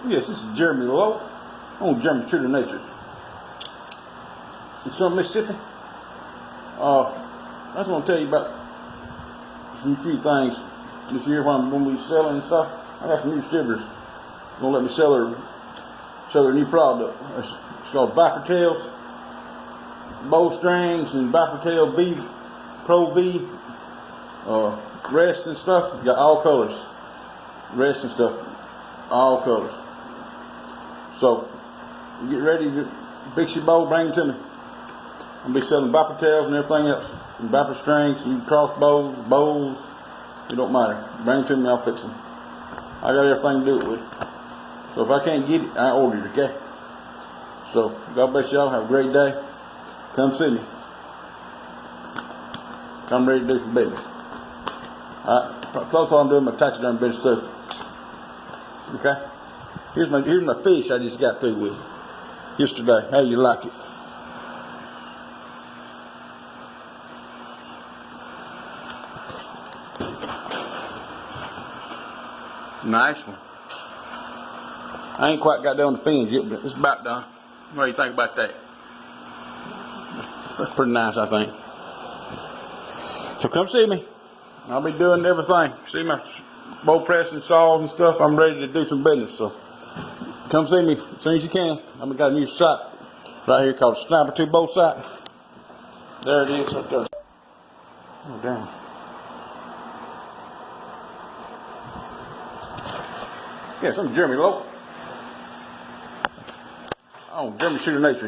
Yes, this is Jeremy Lowe on Jeremy's True to Nature. In Southern Mississippi. I just want to tell you about some few things this year when we selling and stuff. I got some new distributors gonna let me sell their new product. It's called Viper Tails, bowstrings, and Viper Tail V, Pro V, rests and stuff. You got all colors, rests and stuff, all colors. So you get ready to fix your bow, bring it to me. I'm gonna be selling Viper Tails and everything else, and Viper strings, and crossbows, bows. It don't matter. Bring it to me, I'll fix them. I got everything to do it with. So if I can't get it, I order it, okay? So God bless y'all. Have a great day. Come see me. I'm ready to do some business. Alright. Plus I'm doing my taxidermy business too. Okay? Here's my fish I just got through with yesterday. How you like it? Nice one. I ain't quite got down the fins yet, but it's about done. What do you think about that? That's pretty nice, I think. So come see me. I'll be doing everything. See my bow pressing saws and stuff. I'm ready to do some business. So come see me as soon as you can. I've got a new sight right here called Sniper 2 bow sight. There it is up there. Oh damn. Yes, I'm Jeremy Lowe. Oh, Jeremy's True to Nature.